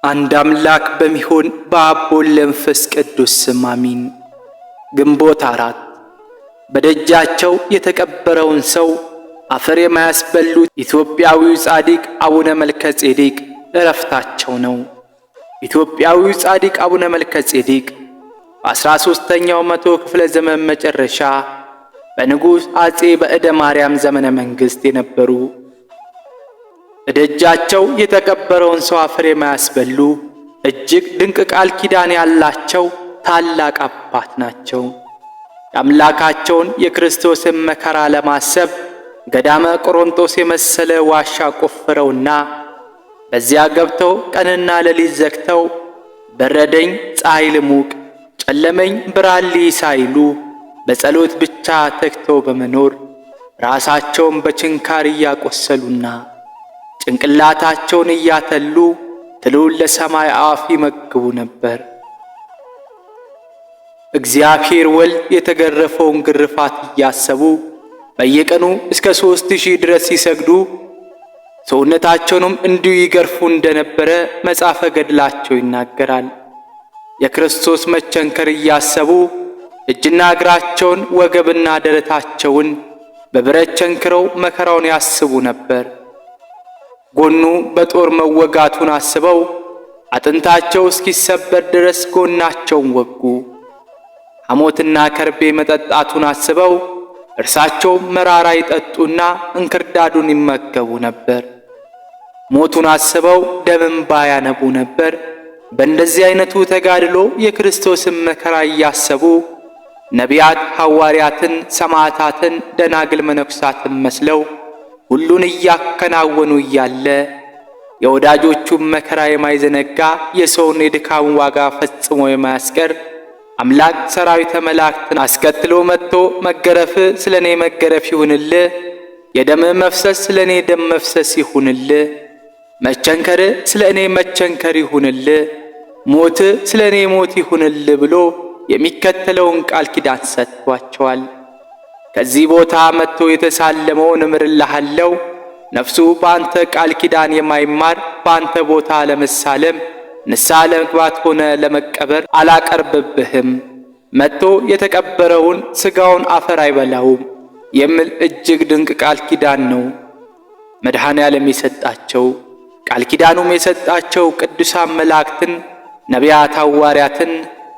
አንድ አምላክ በሚሆን በአብ ወወልድ ወመንፈስ ቅዱስ ስም አሜን። ግንቦት 4 በደጃቸው የተቀበረውን ሰው አፈር የማያስበሉት ኢትዮጵያዊው ጻድቅ አቡነ መልከጼዴቅ ዕረፍታቸው ነው። ኢትዮጵያዊው ጻድቅ አቡነ መልከጼዴቅ በ13ኛው መቶ ክፍለ ዘመን መጨረሻ በንጉሥ አጼ በዕደ ማርያም ዘመነ መንግሥት የነበሩ በደጃቸው የተቀበረውን ሰው አፈር የማያስበሉ እጅግ ድንቅ ቃል ኪዳን ያላቸው ታላቅ አባት ናቸው። የአምላካቸውን የክርስቶስን መከራ ለማሰብ ገዳመ ቆሮንቶስ የመሰለ ዋሻ ቆፍረውና በዚያ ገብተው ቀንና ሌሊት ዘግተው በረደኝ ፀሐይ ልሙቅ ጨለመኝ ብርሃን ልይ ሳይሉ በጸሎት ብቻ ተግተው በመኖር ራሳቸውን በችንካር እያቆሰሉና ጭንቅላታቸውን እያተሉ ትሉን ለሰማይ አፍ ይመግቡ ነበር። እግዚአብሔር ወልድ የተገረፈውን ግርፋት እያሰቡ በየቀኑ እስከ 3000 ድረስ ሲሰግዱ ሰውነታቸውንም እንዲሁ ይገርፉ እንደነበረ መጽሐፈ ገድላቸው ይናገራል። የክርስቶስ መቸንከር እያሰቡ እጅና እግራቸውን ወገብና ደረታቸውን በብረት ቸንክረው መከራውን ያስቡ ነበር። ጎኑ በጦር መወጋቱን አስበው አጥንታቸው እስኪሰበር ድረስ ጎናቸውን ወጉ። ሐሞትና ከርቤ መጠጣቱን አስበው እርሳቸው መራራ ይጠጡና እንክርዳዱን ይመገቡ ነበር። ሞቱን አስበው ደም እንባ ያነቡ ነበር። በእንደዚህ አይነቱ ተጋድሎ የክርስቶስን መከራ እያሰቡ ነቢያት፣ ሐዋርያትን፣ ሰማዕታትን፣ ደናግል መነኩሳትን መስለው ሁሉን እያከናወኑ እያለ የወዳጆቹን መከራ የማይዘነጋ የሰውን የድካም ዋጋ ፈጽሞ የማያስቀር አምላክ ሰራዊተ መላእክትን አስከትሎ መጥቶ መገረፍ ስለኔ መገረፍ ይሁንልህ፣ የደም መፍሰስ ስለኔ ደም መፍሰስ ይሁንልህ፣ መቸንከር ስለኔ መቸንከር ይሁንልህ፣ ሞት ስለኔ ሞት ይሁንልህ ብሎ የሚከተለውን ቃል ኪዳን ሰጥቷቸዋል። ከዚህ ቦታ መጥቶ የተሳለመውን እምርልሃለሁ፣ ነፍሱ በአንተ ቃል ኪዳን የማይማር በአንተ ቦታ ለመሳለም ንስሐ ለመግባት ሆነ ለመቀበር አላቀርብብህም፣ መጥቶ የተቀበረውን ሥጋውን አፈር አይበላውም የሚል እጅግ ድንቅ ቃል ኪዳን ነው መድኃኔ ዓለም የሰጣቸው። ቃል ኪዳኑም የሰጣቸው ቅዱሳን መላእክትን፣ ነቢያት፣ ሐዋርያትን፣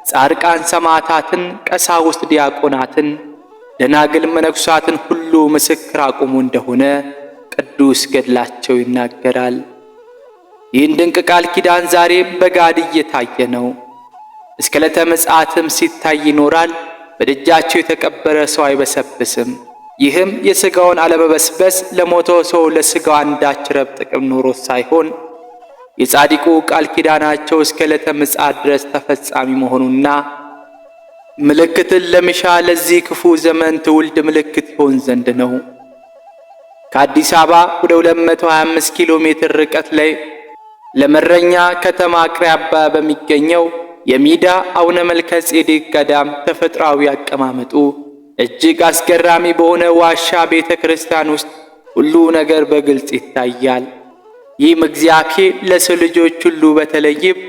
ጻድቃን፣ ሰማዕታትን፣ ቀሳውስት፣ ዲያቆናትን፣ ደናግል መነኩሳትን ሁሉ ምስክር አቁሙ እንደሆነ ቅዱስ ገድላቸው ይናገራል። ይህን ድንቅ ቃል ኪዳን ዛሬ በጋድ እየታየ ነው። እስከ ዕለተ ምጽአትም ሲታይ ይኖራል። በደጃቸው የተቀበረ ሰው አይበሰብስም። ይህም የሥጋውን አለመበስበስ ለሞተው ሰው ለሥጋው አንዳች ረብ ጥቅም ኖሮት ሳይሆን የጻድቁ ቃል ኪዳናቸው እስከ ዕለተ ምጽአት ድረስ ተፈጻሚ መሆኑና ምልክትን ለሚሻ ለዚህ ክፉ ዘመን ትውልድ ምልክት ይሆን ዘንድ ነው። ከአዲስ አበባ ወደ 225 ኪሎ ሜትር ርቀት ላይ ለመረኛ ከተማ አቅራቢያ በሚገኘው የሚዳ አቡነ መልከጼዴቅ ገዳም ተፈጥሯዊ አቀማመጡ እጅግ አስገራሚ በሆነ ዋሻ ቤተ ክርስቲያን ውስጥ ሁሉ ነገር በግልጽ ይታያል። ይህም እግዚአብሔር ለሰው ልጆች ሁሉ በተለይም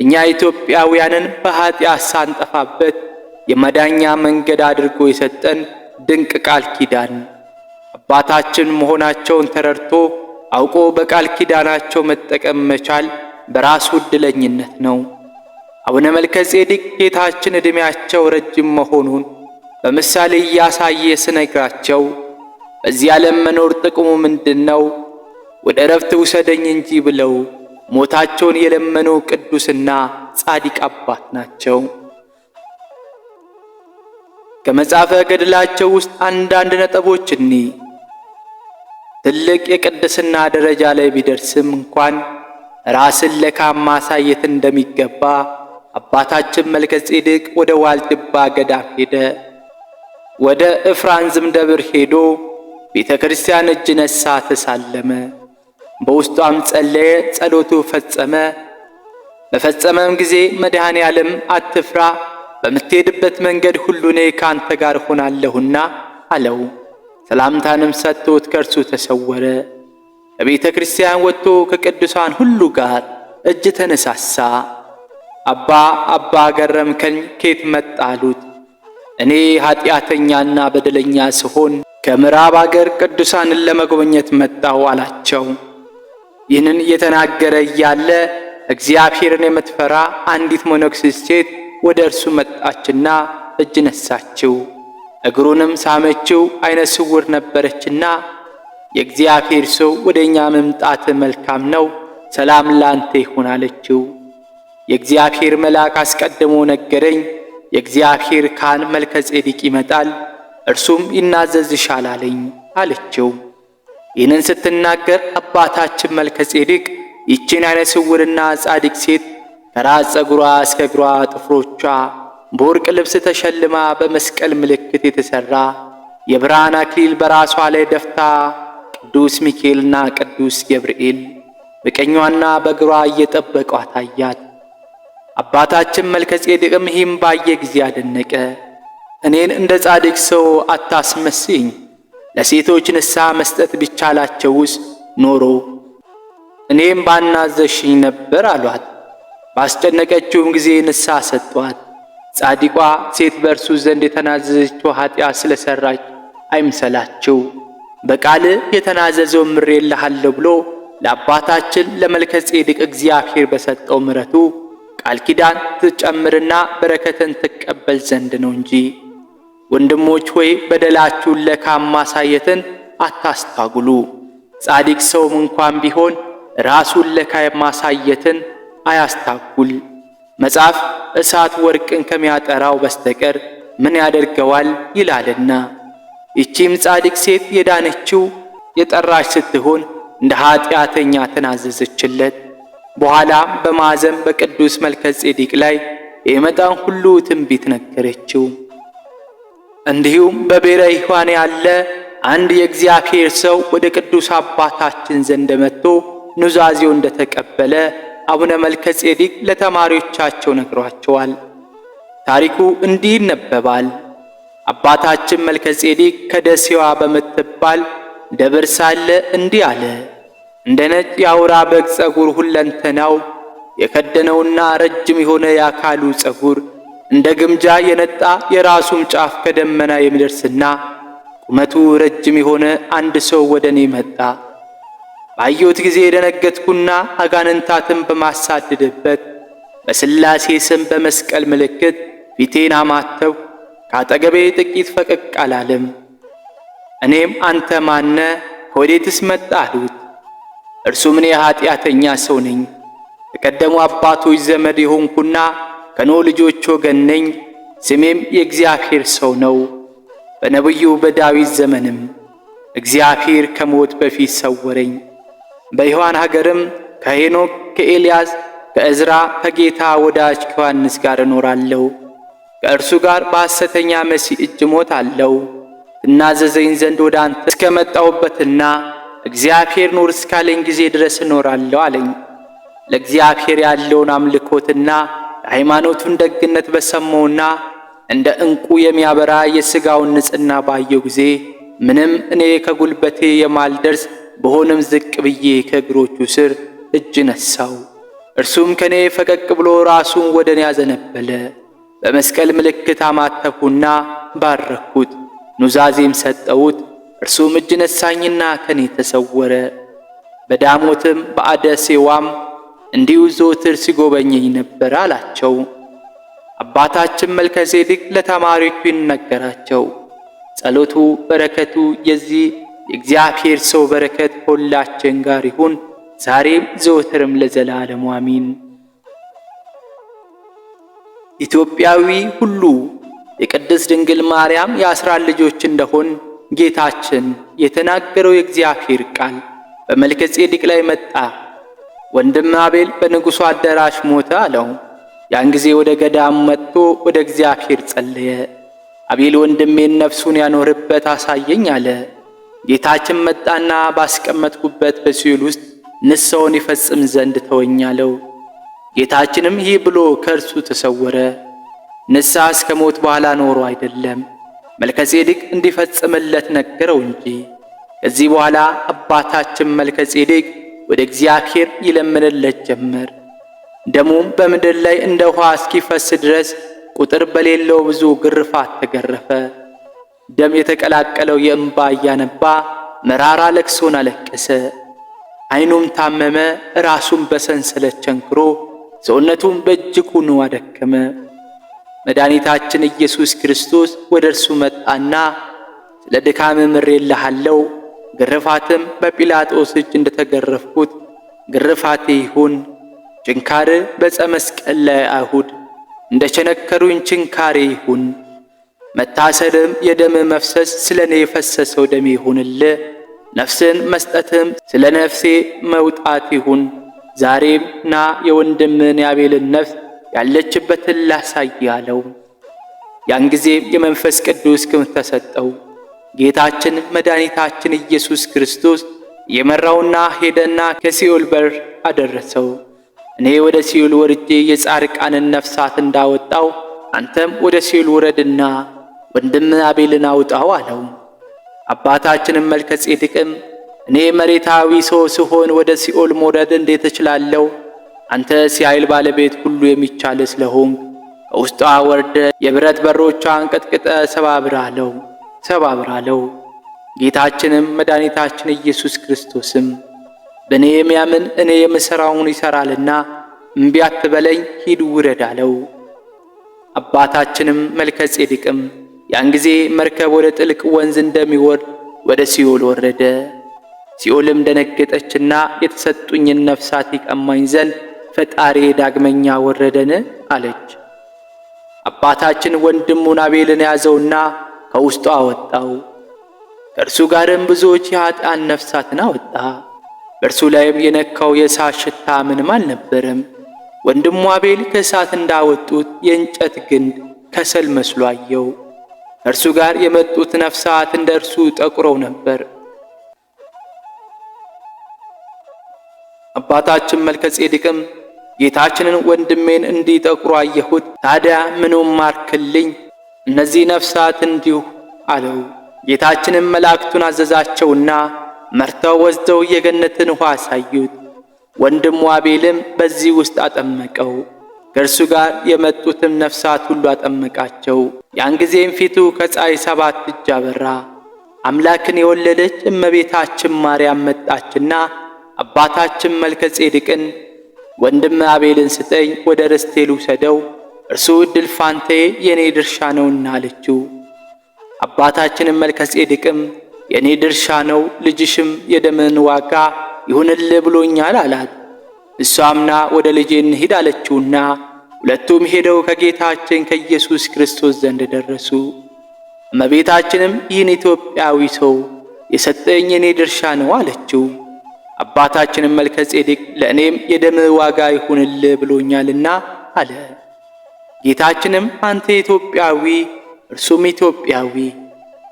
እኛ ኢትዮጵያውያንን በኃጢአት ሳንጠፋበት የመዳኛ መንገድ አድርጎ የሰጠን ድንቅ ቃል ኪዳን አባታችን መሆናቸውን ተረድቶ አውቆ በቃል ኪዳናቸው መጠቀም መቻል በራሱ ዕድለኝነት ነው። አቡነ መልከጼዴቅ ጌታችን ዕድሜያቸው ረጅም መሆኑን በምሳሌ እያሳየ ስነግራቸው በዚህ ዓለም መኖር ጥቅሙ ምንድነው? ወደ ዕረፍት ውሰደኝ እንጂ ብለው ሞታቸውን የለመኑ ቅዱስና ጻድቅ አባት ናቸው። ከመጽሐፈ ገድላቸው ውስጥ አንዳንድ ነጥቦች ትልቅ የቅድስና ደረጃ ላይ ቢደርስም እንኳን ራስን ለካም ማሳየት እንደሚገባ አባታችን መልከጼዴቅ ወደ ዋልድባ ገዳም ሄደ። ወደ እፍራንዝም ደብር ሄዶ ቤተ ክርስቲያን እጅ ነሳ፣ ተሳለመ። በውስጧም ጸለየ፣ ጸሎቱ ፈጸመ። በፈጸመም ጊዜ መድኃኔ ዓለም አትፍራ፣ በምትሄድበት መንገድ ሁሉ እኔ ካንተ ጋር ሆናለሁና አለው። ሰላምታንም ሰጥቶት ከእርሱ ተሰወረ። ከቤተ ክርስቲያን ወጥቶ ከቅዱሳን ሁሉ ጋር እጅ ተነሳሳ። አባ ገረምከኝ ከየት መጣ አሉት። እኔ ኃጢአተኛና በደለኛ ስሆን ከምዕራብ አገር ቅዱሳንን ለመጎብኘት መጣሁ አላቸው። ይህንን እየተናገረ እያለ እግዚአብሔርን የምትፈራ አንዲት መነኩሴት ሴት ወደ እርሱ መጣችና እጅ ነሳችው፣ እግሩንም ሳመችው። ዓይነ ስውር ነበረችና የእግዚአብሔር ሰው ወደ እኛ መምጣት መልካም ነው፣ ሰላም ላንተ ይሁን አለችው። የእግዚአብሔር መልአክ አስቀድሞ ነገረኝ፣ የእግዚአብሔር ካህን መልከ ጼዴቅ ይመጣል፣ እርሱም ይናዘዝሻል አለኝ አለችው። ይህንን ስትናገር አባታችን መልከ ጼዴቅ ይችን ዓይነ ስውርና ጻድቅ ሴት ከራስ ፀጉሯ እስከ እግሯ ጥፍሮቿ በወርቅ ልብስ ተሸልማ በመስቀል ምልክት የተሠራ የብርሃን አክሊል በራሷ ላይ ደፍታ ቅዱስ ሚካኤልና ቅዱስ ገብርኤል በቀኟና በግሯ እየጠበቋት አያት። አባታችን መልከ ጼዴቅም ይህም ባየ ጊዜ አደነቀ። እኔን እንደ ጻድቅ ሰው አታስመስኝ፣ ለሴቶች ንስሐ መስጠት ቢቻላቸውስ ኖሮ እኔም ባናዘሽኝ ነበር አሏት። ባስጨነቀችውም ጊዜ ንስሐ ሰጧት። ጻድቋ ሴት በእርሱ ዘንድ የተናዘዘችው ኃጢአት ስለሰራች አይምሰላችሁ፣ በቃል የተናዘዘው ምሬልሃለሁ ብሎ ለአባታችን ለመልከ ጼዴቅ እግዚአብሔር በሰጠው ምሕረቱ ቃል ኪዳን ትጨምርና በረከትን ትቀበል ዘንድ ነው እንጂ። ወንድሞች ሆይ በደላችሁን ለካም ማሳየትን አታስታጉሉ። ጻድቅ ሰውም እንኳን ቢሆን ራሱን ለካይ ማሳየትን አያስታጉል። መጽሐፍ እሳት ወርቅን ከሚያጠራው በስተቀር ምን ያደርገዋል ይላልና። ይቺም ጻድቅ ሴት የዳነችው የጠራች ስትሆን እንደ ኃጢአተኛ ተናዘዘችለት። በኋላም በማዘን በቅዱስ መልከ ጼዴቅ ላይ የመጣን ሁሉ ትንቢት ነገረችው። እንዲሁም በብሔረ ይሖዋን ያለ አንድ የእግዚአብሔር ሰው ወደ ቅዱስ አባታችን ዘንድ መጥቶ ኑዛዜው እንደተቀበለ አቡነ መልከ ጼዴቅ ለተማሪዎቻቸው ነግሯቸዋል። ታሪኩ እንዲህ ይነበባል። አባታችን መልከ ጼዴቅ ከደሴዋ በምትባል ደብር ሳለ እንዲህ አለ። እንደ ነጭ የአውራ በግ ፀጉር ሁለንተናው የከደነውና ረጅም የሆነ የአካሉ ፀጉር እንደ ግምጃ የነጣ የራሱም ጫፍ ከደመና የሚደርስና ቁመቱ ረጅም የሆነ አንድ ሰው ወደ እኔ መጣ። ባየሁት ጊዜ የደነገጥኩና አጋንንታትን በማሳደድበት በሥላሴ ስም በመስቀል ምልክት ፊቴን አማተው ከአጠገቤ ጥቂት ፈቀቅ አላለም። እኔም አንተ ማነ? ከወዴትስ መጣ አሉት። እርሱም እኔ ኃጢአተኛ ሰው ነኝ፣ የቀደሙ አባቶች ዘመድ የሆንኩና ከኖኅ ልጆች ወገን ነኝ። ስሜም የእግዚአብሔር ሰው ነው። በነቢዩ በዳዊት ዘመንም እግዚአብሔር ከሞት በፊት ሰወረኝ። በይሖዋን ሀገርም ከሄኖክ ከኤልያስ ከዕዝራ ከጌታ ወዳጅ ከዮሐንስ ጋር እኖራለሁ። ከእርሱ ጋር በሐሰተኛ መሲህ እጅ እሞታለሁ። እናዘዘኝ ዘንድ ወደ አንተ እስከመጣሁበትና እግዚአብሔር ኑር እስካለኝ ጊዜ ድረስ እኖራለሁ አለኝ። ለእግዚአብሔር ያለውን አምልኮትና የሃይማኖቱን ደግነት በሰማውና እንደ ዕንቁ የሚያበራ የሥጋውን ንጽሕና ባየው ጊዜ ምንም እኔ ከጉልበቴ የማልደርስ በሆንም ዝቅ ብዬ ከእግሮቹ ስር እጅ ነሳው። እርሱም ከኔ ፈቀቅ ብሎ ራሱን ወደ እኔ ያዘነበለ። በመስቀል ምልክት አማተብሁና ባረኩት፣ ኑዛዜም ሰጠሁት። እርሱም እጅ ነሳኝና ከኔ ተሰወረ። በዳሞትም በአደ ሴዋም እንዲሁ ዘወትር ሲጎበኘኝ ነበር አላቸው። አባታችን መልከ ጼዴቅ ለተማሪዎቹ ይነገራቸው። ጸሎቱ በረከቱ የዚህ የእግዚአብሔር ሰው በረከት ሁላችን ጋር ይሁን ዛሬም ዘወትርም ለዘላለሙ አሚን። ኢትዮጵያዊ ሁሉ የቅድስት ድንግል ማርያም የአስራት ልጆች እንደሆን ጌታችን የተናገረው የእግዚአብሔር ቃል በመልከ ጼዴቅ ላይ መጣ። ወንድም አቤል በንጉሡ አዳራሽ ሞተ አለው። ያን ጊዜ ወደ ገዳም መጥቶ ወደ እግዚአብሔር ጸለየ። አቤል ወንድሜን ነፍሱን ያኖርበት አሳየኝ አለ። ጌታችን መጣና ባስቀመጥኩበት በሲኦል ውስጥ ንስሐውን ይፈጽም ዘንድ ተወኝ አለው። ጌታችንም ይህ ብሎ ከእርሱ ተሰወረ። ንስሐ እስከ ሞት በኋላ ኖሮ አይደለም፣ መልከ ጼዴቅ እንዲፈጽምለት ነገረው እንጂ። ከዚህ በኋላ አባታችን መልከ ጼዴቅ ወደ እግዚአብሔር ይለምንለት ጀመር። ደሙም በምድር ላይ እንደ ውሃ እስኪፈስ ድረስ ቁጥር በሌለው ብዙ ግርፋት ተገረፈ። ደም የተቀላቀለው የእንባ እያነባ መራራ ለቅሶን አለቀሰ። ዓይኑም ታመመ፣ ራሱም በሰንሰለት ቸንክሮ ሰውነቱም በእጅጉ አደከመ። መድኃኒታችን ኢየሱስ ክርስቶስ ወደ እርሱ መጣና ስለ ድካም ምሬልሃለሁ፣ ግርፋትም በጲላጦስ እጅ እንደተገረፍኩት ግርፋቴ ይሁን። ችንካር በዕፀ መስቀል ላይ አይሁድ እንደ ቸነከሩኝ ችንካሬ ይሁን። መታሰርም የደም መፍሰስ ስለ እኔ የፈሰሰው ደሜ ይሁንልህ። ነፍስን መስጠትም ስለ ነፍሴ መውጣት ይሁን። ዛሬም ና የወንድምን የአቤልን ነፍስ ያለችበትን ላሳይ አለው። ያን ጊዜም የመንፈስ ቅዱስ ክንፍ ተሰጠው። ጌታችን መድኃኒታችን ኢየሱስ ክርስቶስ የመራውና ሄደና ከሲኦል በር አደረሰው። እኔ ወደ ሲኦል ወርጄ የጻድቃንን ነፍሳት እንዳወጣው አንተም ወደ ሲኦል ውረድና ወንድም አቤልን አውጣው አለው። አባታችንም መልከ ጼዴቅም እኔ መሬታዊ ሰው ስሆን ወደ ሲኦል መውረድ እንዴት እችላለሁ? አንተ የኃይል ባለቤት ሁሉ የሚቻል ስለሆንክ ከውስጧ ወርደ የብረት በሮቿን ቀጥቅጠ ሰባብር አለው። ጌታችንም መድኃኒታችን ኢየሱስ ክርስቶስም በእኔ የሚያምን እኔ የምሠራውን ይሠራልና እምቢ አትበለኝ፣ ሂድ ውረድ አለው። አባታችንም መልከ ጼዴቅም ያን ጊዜ መርከብ ወደ ጥልቅ ወንዝ እንደሚወርድ ወደ ሲኦል ወረደ። ሲኦልም ደነገጠችና የተሰጡኝን ነፍሳት ይቀማኝ ዘንድ ፈጣሪ ዳግመኛ ወረደን አለች። አባታችን ወንድሙን አቤልን ያዘውና ከውስጡ አወጣው። ከእርሱ ጋርም ብዙዎች የኃጥአን ነፍሳትን አወጣ። በእርሱ ላይም የነካው የእሳት ሽታ ምንም አልነበረም። ወንድሙ አቤል ከእሳት እንዳወጡት የእንጨት ግንድ ከሰል መስሎ አየው። ከእርሱ ጋር የመጡት ነፍሳት እንደ እርሱ ጠቁረው ነበር። አባታችን መልከ ጼዴቅም ጌታችንን ወንድሜን እንዲጠቁሩ አየሁት፣ ታዲያ ምኑን ማርክልኝ? እነዚህ ነፍሳት እንዲሁ አለው። ጌታችንም መላእክቱን አዘዛቸውና መርተው ወስደው የገነትን ውሃ አሳዩት። ወንድሙ አቤልም በዚህ ውስጥ አጠመቀው። ከእርሱ ጋር የመጡትም ነፍሳት ሁሉ አጠመቃቸው። ያን ጊዜም ፊቱ ከፀሐይ 7 እጅ አበራ። አምላክን የወለደች እመቤታችን ማርያም መጣችና አባታችን መልከ ጼዴቅን ወንድም አቤልን ስጠኝ፣ ወደ ርስቴ ልውሰደው፣ እርሱ ዕድል ፋንታዬ የኔ ድርሻ ነውና አለችው። አባታችንም መልከ ጼዴቅም የኔ ድርሻ ነው፣ ልጅሽም የደምን ዋጋ ይሁንልህ ብሎኛል አላት። እሷምና ወደ ልጄ እንሂድ አለችውና ሁለቱም ሄደው ከጌታችን ከኢየሱስ ክርስቶስ ዘንድ ደረሱ። እመቤታችንም ይህን ኢትዮጵያዊ ሰው የሰጠኝ የኔ ድርሻ ነው አለችው። አባታችንም መልከ ጼዴቅ ለእኔም የደም ዋጋ ይሁንልህ ብሎኛልና አለ። ጌታችንም አንተ ኢትዮጵያዊ እርሱም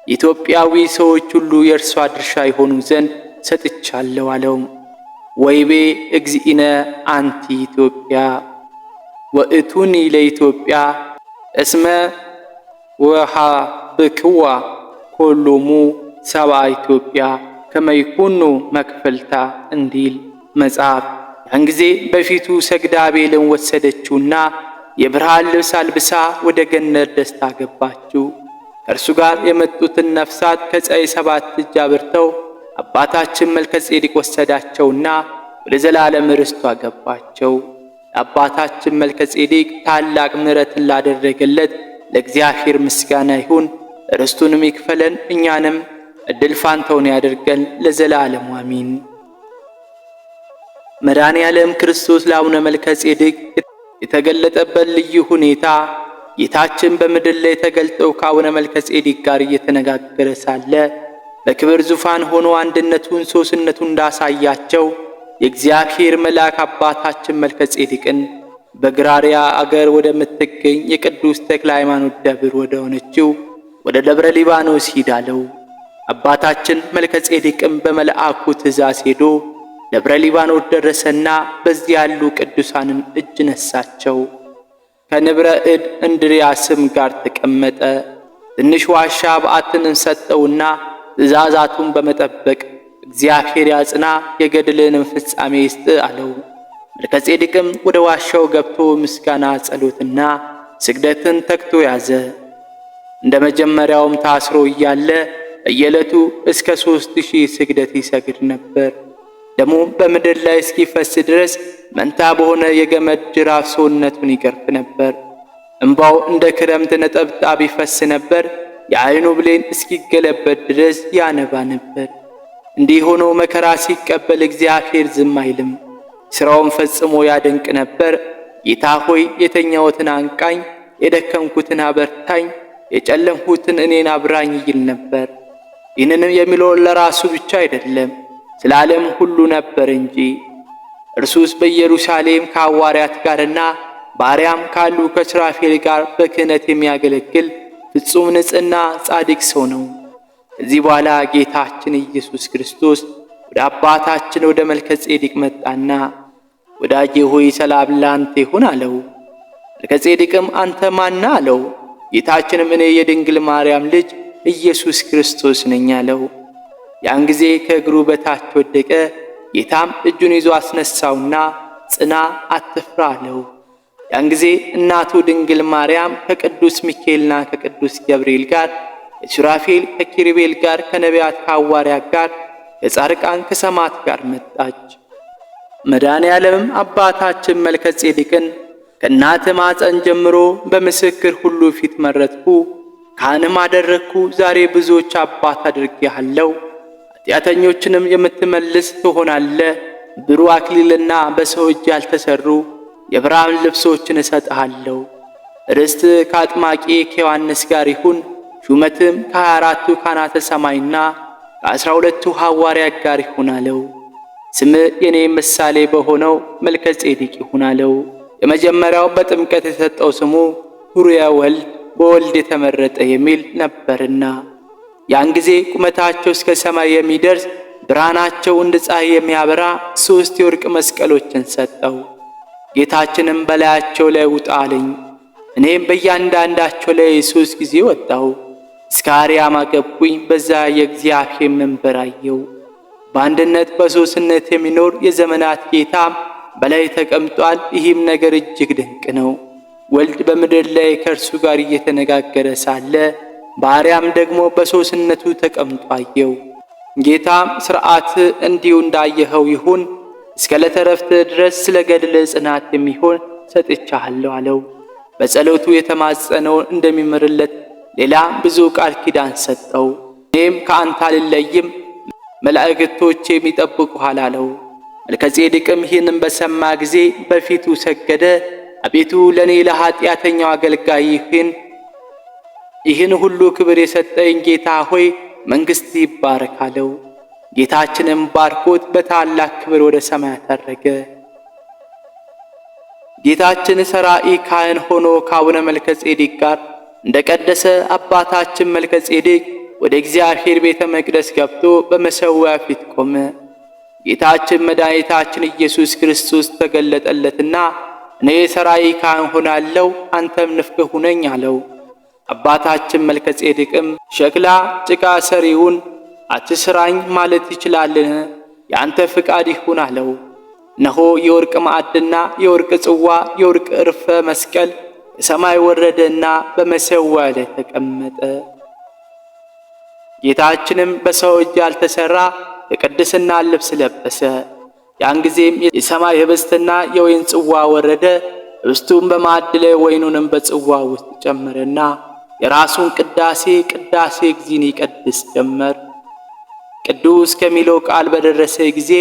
ኢትዮጵያዊ ሰዎች ሁሉ የእርሷ ድርሻ የሆኑ ዘንድ ሰጥቻለሁ አለው። ወይቤ እግዚእነ አንቲ ኢትዮጵያ ወእቱኒ ለኢትዮጵያ እስመ ወሃብክዋ ኮሎሙ ሰብአ ኢትዮጵያ ከመይኩኑ መክፈልታ እንዲል መጽሐፍ። ያን ጊዜ በፊቱ ሰግዳ አቤልን ወሰደችውና የብርሃን ልብስ አልብሳ ወደ ገነት ደስታ ገባችው። ከእርሱ ጋር የመጡትን ነፍሳት ከፀሐይ 7 እጅ አብርተው አባታችን መልከ ጼዴቅ ወሰዳቸውና ወደ ዘላለም ርስቱ አገባቸው። አባታችን መልከ ጼዴቅ ታላቅ ምሕረትን ላደረገለት ለእግዚአብሔር ምስጋና ይሁን። ርስቱንም ይክፈለን፣ እኛንም ዕድል ፋንታውን ያደርገን ለዘላለም አሚን። መድኃኔ ዓለም ክርስቶስ ለአቡነ መልከ ጼዴቅ የተገለጠበት ልዩ ሁኔታ ጌታችን በምድር ላይ ተገልጠው ከአቡነ መልከ ጼዴቅ ጋር እየተነጋገረ ሳለ በክብር ዙፋን ሆኖ አንድነቱን ሦስትነቱን እንዳሳያቸው የእግዚአብሔር መልአክ አባታችን መልከ ጼዴቅን በግራሪያ አገር ወደምትገኝ የቅዱስ ተክለ ሃይማኖት ደብር ወደ ሆነችው ወደ ደብረ ሊባኖስ ሂድ አለው። አባታችን መልከ ጼዴቅም በመልአኩ ትእዛዝ ሄዶ ደብረ ሊባኖስ ደረሰና በዚህ ያሉ ቅዱሳንን እጅ ነሳቸው። ከንብረ እድ እንድርያስም ጋር ተቀመጠ። ትንሽ ዋሻ በዓትንም ሰጠውና ትእዛዛቱን በመጠበቅ እግዚአብሔር ያጽና የገድልንም ፍጻሜ ይስጥ አለው። መልከ ጼዴቅም ወደ ዋሻው ገብቶ ምስጋና ጸሎትና ስግደትን ተግቶ ያዘ። እንደ መጀመሪያውም ታስሮ እያለ በየዕለቱ እስከ 3000 ስግደት ይሰግድ ነበር። ደሙ በምድር ላይ እስኪፈስ ድረስ መንታ በሆነ የገመድ ጅራፍ ሰውነቱን ይገርፍ ነበር። እንባው እንደ ክረምት ነጠብጣብ ይፈስ ነበር። የዓይኑ ብሌን እስኪገለበጥ ድረስ ያነባ ነበር። እንዲህ ሆኖ መከራ ሲቀበል እግዚአብሔር ዝም አይልም። ሥራውን ፈጽሞ ያደንቅ ነበር። ጌታ ሆይ የተኛሁትን አንቃኝ፣ የደከምኩትን አበርታኝ፣ የጨለምሁትን እኔን አብራኝ ይል ነበር። ይህንንም የሚለው ለራሱ ብቻ አይደለም፣ ስለ ዓለም ሁሉ ነበር እንጂ። እርሱስ በኢየሩሳሌም ከሐዋርያት ጋርና በአርያም ካሉ ከሱራፌል ጋር በክህነት የሚያገለግል ፍጹም ንጽሕና ጻድቅ ሰው ነው። ከዚህ በኋላ ጌታችን ኢየሱስ ክርስቶስ ወደ አባታችን ወደ መልከ ጼዴቅ መጣና ወዳጄ ሆይ ሰላም ላንተ ይሁን አለው። መልከ ጼዴቅም አንተ ማን አለው። ጌታችንም እኔ የድንግል ማርያም ልጅ ኢየሱስ ክርስቶስ ነኝ አለው። ያን ጊዜ ከእግሩ በታች ወደቀ። ጌታም እጁን ይዞ አስነሳውና ጽና፣ አትፍራ አለው። ያን ጊዜ እናቱ ድንግል ማርያም ከቅዱስ ሚካኤልና ከቅዱስ ገብርኤል ጋር፣ ከሱራፌል ከኪሩቤል ጋር፣ ከነቢያት ከሐዋርያት ጋር፣ ከጻድቃን ከሰማዕታት ጋር መጣች። መድኃኔዓለምም አባታችን መልከ ጼዴቅን ከእናት ማፀን ጀምሮ በምስክር ሁሉ ፊት መረጥኩ፣ ካህንም አደረግኩ። ዛሬ ብዙዎች አባት አድርጌሃለሁ፣ ኃጢአተኞችንም የምትመልስ ትሆናለህ። ብሩህ አክሊልና በሰው እጅ ያልተሰሩ የብርሃን ልብሶችን እሰጥሃለሁ። ርስት ከአጥማቂ ከዮሐንስ ጋር ይሁን፣ ሹመትም ከ24ቱ ካህናተ ሰማይና ከ12ቱ ሐዋርያት ጋር ይሁን አለው። ስም የኔ ምሳሌ በሆነው መልከ ጼዴቅ ይሁን አለው። የመጀመሪያው በጥምቀት የተሰጠው ስሙ ኡርያ ወልድ በወልድ የተመረጠ የሚል ነበርና ያን ጊዜ ቁመታቸው እስከ ሰማይ የሚደርስ ብርሃናቸው እንደ ፀሐይ የሚያበራ 3 የወርቅ መስቀሎችን ሰጠው። ጌታችንም በላያቸው ላይ ውጣ አለኝ። እኔም በእያንዳንዳቸው ላይ 3 ጊዜ ወጣው። እስከ አርያም አገቡኝ። በዛ የእግዚአብሔር መንበር አየው። በአንድነት በሦስትነት የሚኖር የዘመናት ጌታ በላይ ተቀምጧል። ይህም ነገር እጅግ ድንቅ ነው። ወልድ በምድር ላይ ከእርሱ ጋር እየተነጋገረ ሳለ በአርያም ደግሞ በሦስትነቱ ተቀምጦ አየው። ጌታም ሥርዓት እንዲሁ እንዳየኸው ይሁን፣ እስከ ዕለተ ዕረፍትህ ድረስ ስለ ገድል ጽናት የሚሆን ሰጥቻለሁ አለው። በጸሎቱ የተማጸነውን እንደሚምርለት ሌላ ብዙ ቃል ኪዳን ሰጠው። እኔም ከአንተ አልለይም፣ መላእክቶቼ የሚጠብቁሃል አለው። መልከ ጼዴቅም ይህንን በሰማ ጊዜ በፊቱ ሰገደ። አቤቱ ለእኔ ለኃጢአተኛው አገልጋይ ይህን ሁሉ ክብር የሰጠኝ ጌታ ሆይ መንግሥት ይባረክ አለው። ጌታችንም ባርኮት በታላቅ ክብር ወደ ሰማይ አረገ። ጌታችን ሠራኢ ካህን ሆኖ ከአቡነ መልከ ጼዴቅ ጋር እንደቀደሰ አባታችን መልከ ጼዴቅ ወደ እግዚአብሔር ቤተ መቅደስ ገብቶ በመሠዊያው ፊት ቆመ። ጌታችን መድኃኒታችን ኢየሱስ ክርስቶስ ተገለጠለትና እኔ ሠራኢ ካህን ሆናለሁ፣ አንተም ንፍቅ ሁነኝ አለው። አባታችን መልከ ጼዴቅም ሸክላ ጭቃ ሰሪውን አትስራኝ ማለት ይችላልን? የአንተ ፍቃድ ይሁን አለው። እነሆ የወርቅ ማዕድና የወርቅ ጽዋ የወርቅ ዕርፈ መስቀል ከሰማይ ወረደና በመሠዊያው ላይ ተቀመጠ። ጌታችንም በሰው እጅ ያልተሠራ የቅድስና ልብስ ለበሰ። ያን ጊዜም የሰማይ ኅብስትና የወይን ጽዋ ወረደ። ኅብስቱም በማዕድ ላይ ወይኑንም በጽዋ ውስጥ ጨመረና የራሱን ቅዳሴ እግዚእን ይቀድስ ጀመር። ቅዱስ ከሚለው ቃል በደረሰ ጊዜ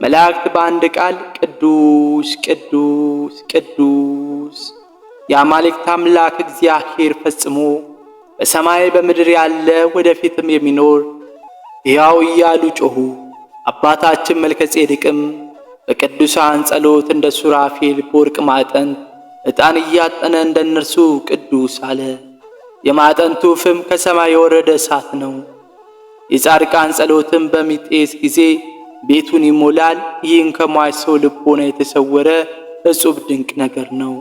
መላእክት በአንድ ቃል ቅዱስ ቅዱስ ቅዱስ የአማልክት አምላክ እግዚአብሔር ፈጽሞ በሰማይ በምድር ያለ ወደፊትም የሚኖር ሕያው እያሉ ጮኹ። አባታችን መልከ ጼዴቅም በቅዱሳን ጸሎት እንደ ሱራፌል በወርቅ ማዕጠንት ዕጣን እያጠነ እንደ እነርሱ ቅዱስ አለ። የማዕጠንቱ ፍም ከሰማይ የወረደ እሳት ነው። የጻድቃን ጸሎትም በሚጤስ ጊዜ ቤቱን ይሞላል። ይህን ከሟች ሰው ልቦና የተሰወረ እጹብ ድንቅ ነገር ነው።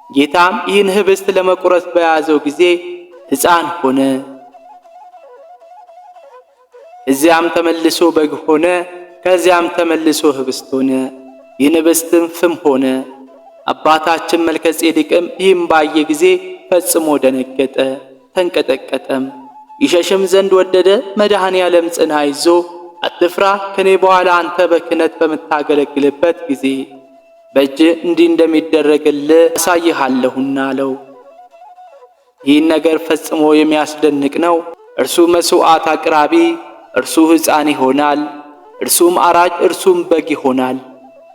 ጌታም ይህን ኅብስት ለመቁረስ በያዘው ጊዜ ሕፃን ሆነ። እዚያም ተመልሶ በግ ሆነ። ከዚያም ተመልሶ ኅብስት ሆነ። ይህ ኅብስትም ፍም ሆነ። አባታችን መልከ ጼዴቅም ይህም ባየ ጊዜ ፈጽሞ ደነገጠ፣ ተንቀጠቀጠም። ይሸሽም ዘንድ ወደደ። መድኃኔ ዓለም ጽና፣ ይዞ አትፍራ፣ ከኔ በኋላ አንተ በክህነት በምታገለግልበት ጊዜ በእጅ እንዲህ እንደሚደረግልህ አሳይሃለሁና አለው። ይህን ነገር ፈጽሞ የሚያስደንቅ ነው። እርሱ መሥዋዕት አቅራቢ፣ እርሱ ሕፃን ይሆናል። እርሱም አራጅ፣ እርሱም በግ ይሆናል።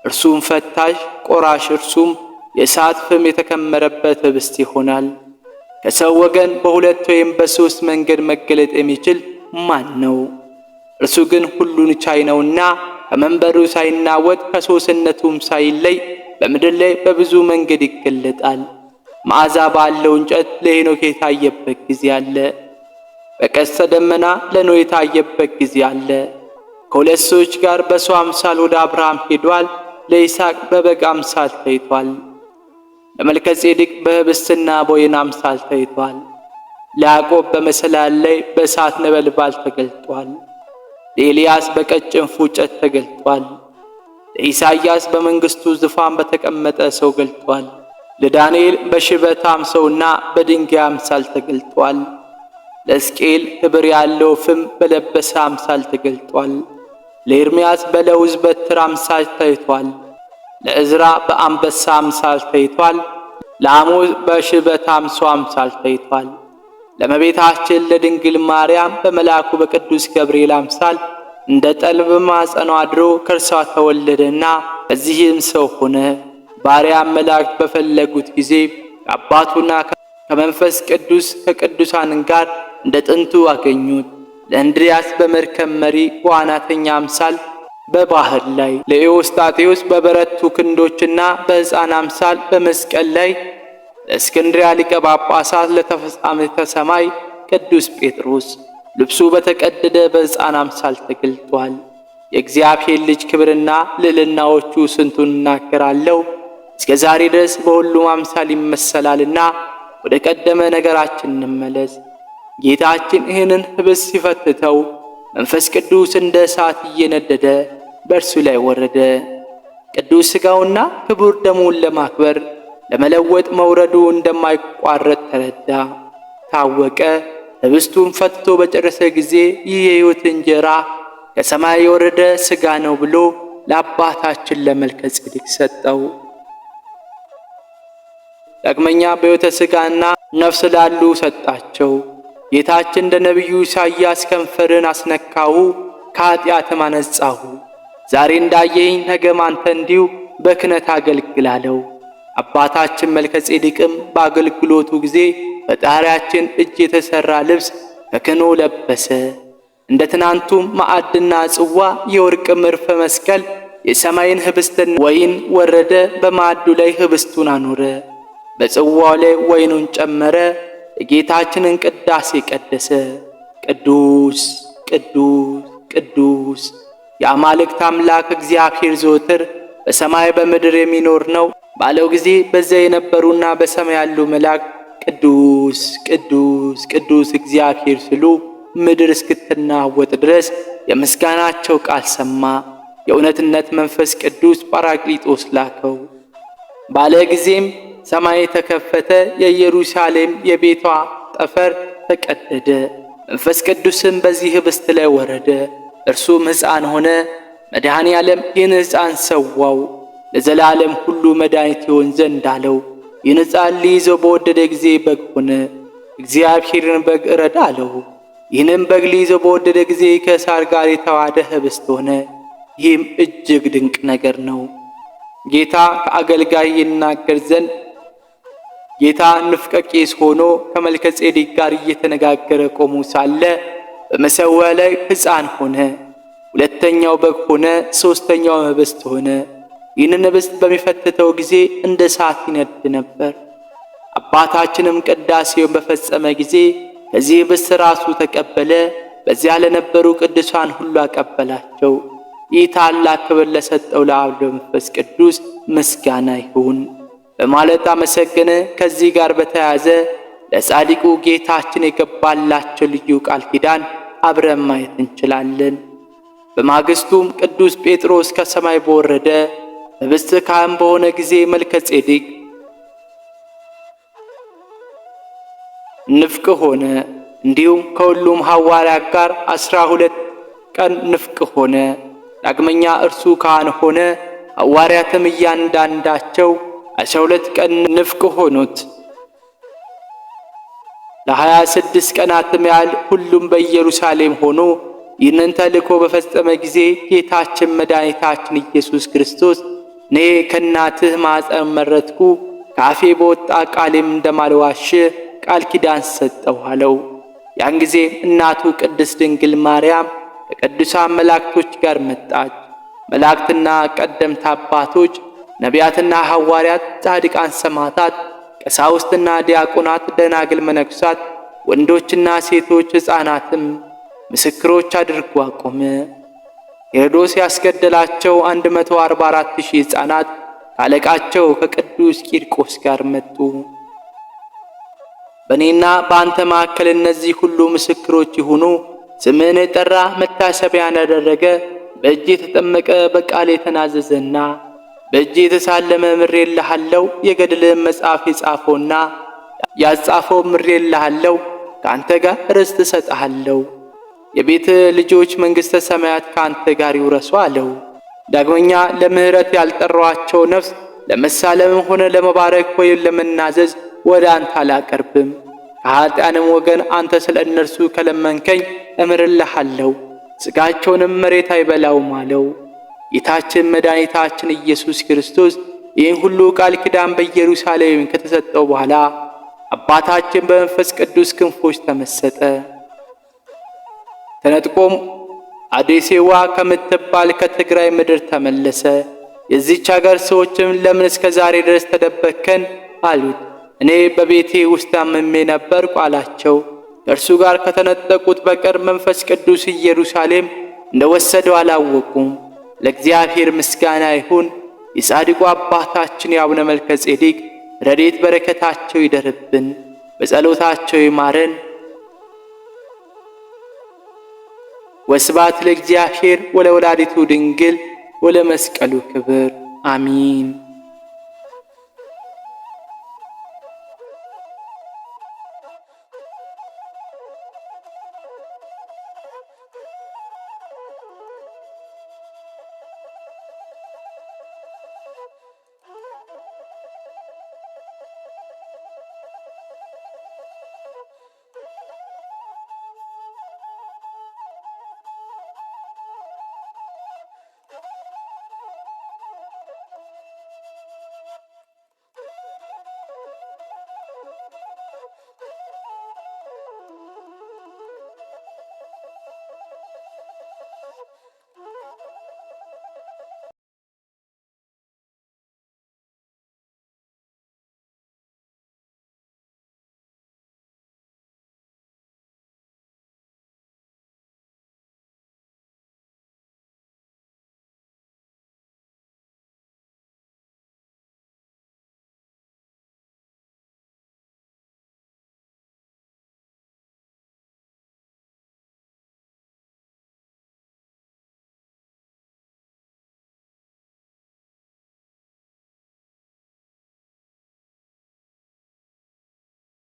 እርሱም ፈታሽ ቆራሽ፣ እርሱም የእሳት ፍም የተከመረበት ኅብስት ይሆናል። ከሰው ወገን በሁለት ወይም በሦስት መንገድ መገለጥ የሚችል ማን ነው? እርሱ ግን ሁሉን ቻይ ነውና ከመንበሩ ሳይናወጥ ከሦስትነቱም ሳይለይ በምድር ላይ በብዙ መንገድ ይገለጣል። መዓዛ ባለው እንጨት ለሄኖክ የታየበት ጊዜ አለ። በቀስተ ደመና ለኖኅ የታየበት ጊዜ አለ። ከሁለት ሰዎች ጋር በሰው አምሳል ወደ አብርሃም ሄዷል። ለይስሐቅ በበግ አምሳል ታይቷል። ለመልከ ጼዴቅ በኅብስትና በወይን አምሳል ታይቷል። ለያዕቆብ በመሰላል ላይ በእሳት ነበልባል ተገልጧል። ለኤልያስ በቀጭን ፉጨት ተገልጧል። ለኢሳይያስ በመንግሥቱ ዙፋን በተቀመጠ ሰው ገልጧል። ለዳንኤል በሽበታም ሰውና በድንጋይ አምሳል ተገልጧል። ለሕዝቅኤል ኅብር ያለው ፍም በለበሰ አምሳል ተገልጧል። ለኤርምያስ በለውዝ በትር አምሳል ታይቷል። ለዕዝራ በአንበሳ አምሳል ታይቷል። ለአሞዝ በሽበታም ሰው አምሳል ታይቷል። ለእመቤታችን ለድንግል ማርያም በመልአኩ በቅዱስ ገብርኤል አምሳል እንደ ጠል በማኅፀኗ አድሮ ከእርሷ ተወለደና ከዚህም ሰው ሆነ። ባሪያም መላእክት በፈለጉት ጊዜ ከአባቱና ከመንፈስ ቅዱስ ከቅዱሳን ጋር እንደ ጥንቱ አገኙት። ለእንድርያስ በመርከብ መሪ በዋናተኛ አምሳል በባህር ላይ፣ ለኤዎስጣቴዎስ በበረቱ ክንዶችና በሕፃን አምሳል በመስቀል ላይ፣ ለእስክንድርያ ሊቀ ጳጳሳት ለተፈጻምተ ሰማይ ቅዱስ ጴጥሮስ ልብሱ በተቀደደ በሕፃን አምሳል ተገልጧል። የእግዚአብሔር ልጅ ክብርና ልዕልናዎቹ ስንቱን እናገራለሁ። እስከ ዛሬ ድረስ በሁሉም አምሳል ይመሰላልና ወደ ቀደመ ነገራችን እንመለስ። ጌታችን ይህንን ኅብስት ሲፈትተው መንፈስ ቅዱስ እንደ እሳት እየነደደ በእርሱ ላይ ወረደ። ቅዱስ ሥጋውና ክቡር ደሙን ለማክበር ለመለወጥ መውረዱ እንደማይቋረጥ ተረዳ፣ ታወቀ። ኅብስቱን ፈትቶ በጨረሰ ጊዜ ይህ የሕይወት እንጀራ ከሰማይ የወረደ ሥጋ ነው ብሎ ለአባታችን ለመልከ ጼዴቅ ሰጠው። ዳግመኛ በሕይወተ ሥጋና ነፍስ ላሉ ሰጣቸው። ጌታችን እንደ ነቢዩ ኢሳይያስ ከንፈርን አስነካሁ፣ ከኃጢአትም አነጻሁ። ዛሬ እንዳየኝ ነገም አንተ እንዲሁ በክህነት አገልግል አለው። አባታችን መልከ ጼዴቅም በአገልግሎቱ ጊዜ በጣሪያችን እጅ የተሠራ ልብስ ከክህኖ ለበሰ። እንደ ትናንቱም ማዕድና ጽዋ፣ የወርቅ ምርፈ መስቀል፣ የሰማይን ኅብስትና ወይን ወረደ። በማዕዱ ላይ ኅብስቱን አኖረ፣ በጽዋው ላይ ወይኑን ጨመረ። የጌታችንን ቅዳሴ ቀደሰ። ቅዱስ ቅዱስ ቅዱስ የአማልክት አምላክ እግዚአብሔር ዘወትር በሰማይ በምድር የሚኖር ነው ባለው ጊዜ በዚያ የነበሩና በሰማይ ያሉ መላእክት ቅዱስ ቅዱስ ቅዱስ እግዚአብሔር ሲሉ ምድር እስክትናወጥ ድረስ የምስጋናቸው ቃል ሰማ። የእውነትነት መንፈስ ቅዱስ ጳራቅሊጦስ ላከው ባለ ጊዜም ሰማይ ተከፈተ፣ የኢየሩሳሌም የቤቷ ጠፈር ተቀደደ። መንፈስ ቅዱስም በዚህ ኅብስት ላይ ወረደ። እርሱም ሕፃን ሆነ። መድኃኔ ዓለም ይህን ሕፃን ሰዋው ለዘላለም ሁሉ መድኃኒት ይሆን ዘንድ አለው። ይህን ሕፃን ሊይዘው በወደደ ጊዜ በግ ሆነ። እግዚአብሔርን በግ እረድ አለው። ይህንም በግ ሊይዘው በወደደ ጊዜ ከእሳት ጋር የተዋሃደ ኅብስት ሆነ። ይህም እጅግ ድንቅ ነገር ነው። ጌታ ከአገልጋይ ይናገር ዘንድ ጌታ ንፍቀ ቄስ ሆኖ ከመልከ ጼዴቅ ጋር እየተነጋገረ ቆሞ ሳለ በመሠዊያው ላይ ሕፃን ሆነ። ሁለተኛው በግ ሆነ። ሦስተኛው ኅብስት ሆነ። ይህንን ኅብስት በሚፈትተው ጊዜ እንደ እሳት ይነድ ነበር። አባታችንም ቅዳሴውን በፈጸመ ጊዜ ከዚህ ኅብስት ራሱ ተቀበለ። በዚያ ለነበሩ ቅዱሳን ሁሉ አቀበላቸው። ይህ ታላቅ ክብር ለሰጠው ለአብ ለመንፈስ ቅዱስ ምስጋና ይሁን በማለት አመሰገነ። ከዚህ ጋር በተያያዘ ለጻድቁ ጌታችን የገባላቸው ልዩ ቃል ኪዳን አብረን ማየት እንችላለን። በማግስቱም ቅዱስ ጴጥሮስ ከሰማይ በወረደ ኅብስት ካህን በሆነ ጊዜ መልከ ጼዴቅ ንፍቅ ሆነ። እንዲሁም ከሁሉም ሐዋርያት ጋር 12 ቀን ንፍቅ ሆነ። ዳግመኛ እርሱ ካህን ሆነ። ሐዋርያትም እያንዳንዳቸው 12 ቀን ንፍቅ ሆኑት። ለ26 ቀናትም ያህል ሁሉም በኢየሩሳሌም ሆኖ ይህንን ተልእኮ በፈጸመ ጊዜ ጌታችን መድኃኒታችን ኢየሱስ ክርስቶስ እኔ ከእናትህ ማኅፀን መረጥኩ፣ ከአፌ በወጣ ቃሌም እንደማልዋሽ ቃል ኪዳን ሰጠሁ አለው። ያን ጊዜም እናቱ ቅድስት ድንግል ማርያም ከቅዱሳን መላእክቶች ጋር መጣች። መላእክትና ቀደምት አባቶች፣ ነቢያትና ሐዋርያት፣ ጻድቃን፣ ሰማዕታት፣ ቀሳውስትና ዲያቆናት፣ ደናግል፣ መነኩሳት፣ ወንዶችና ሴቶች፣ ሕፃናትም ምስክሮች አድርጎ አቆመ። ሄሮድስ ያስገደላቸው 144,000 ሕፃናት ካለቃቸው ከቅዱስ ቂርቆስ ጋር መጡ። በእኔና በአንተ መካከል እነዚህ ሁሉ ምስክሮች ይሁኑ። ስምህን የጠራ መታሰቢያን ያደረገ በእጅ የተጠመቀ በቃል የተናዘዘና በእጅ የተሳለመ ምሬልሃለሁ። የገድልህን መጽሐፍ የጻፈውና ያጻፈው ምሬልሃለሁ። ከአንተ ጋር ርስት እሰጥሃለሁ። የቤት ልጆች መንግሥተ ሰማያት ከአንተ ጋር ይውረሱ አለው። ዳግመኛ ለምሕረት ያልጠራኋቸው ነፍስ ለመሳለምም ሆነ ለመባረክ ወይም ለመናዘዝ ወደ አንተ አላቀርብም። ከኃጢአንም ወገን አንተ ስለ እነርሱ ከለመንከኝ እምርልሃለሁ፣ ሥጋቸውንም መሬት አይበላውም አለው። ጌታችን መድኃኒታችን ኢየሱስ ክርስቶስ ይህን ሁሉ ቃል ኪዳን በኢየሩሳሌም ከተሰጠው በኋላ አባታችን በመንፈስ ቅዱስ ክንፎች ተመሰጠ። ተነጥቆም አዴሴዋ ከምትባል ከትግራይ ምድር ተመለሰ። የዚህች አገር ሰዎችም ለምን እስከ ዛሬ ድረስ ተደበከን አሉት። እኔ በቤቴ ውስጥ ታምሜ ነበርኩ አላቸው። ከእርሱ ጋር ከተነጠቁት በቀር መንፈስ ቅዱስ ኢየሩሳሌም እንደወሰደው አላወቁም። ለእግዚአብሔር ምስጋና ይሁን። የጻድቁ አባታችን የአቡነ መልከ ጼዴቅ ረድኤት በረከታቸው ይደርብን፣ በጸሎታቸው ይማረን። ወስብሐት ለእግዚአብሔር ወለወላዲቱ ድንግል ወለመስቀሉ ክብር አሚን።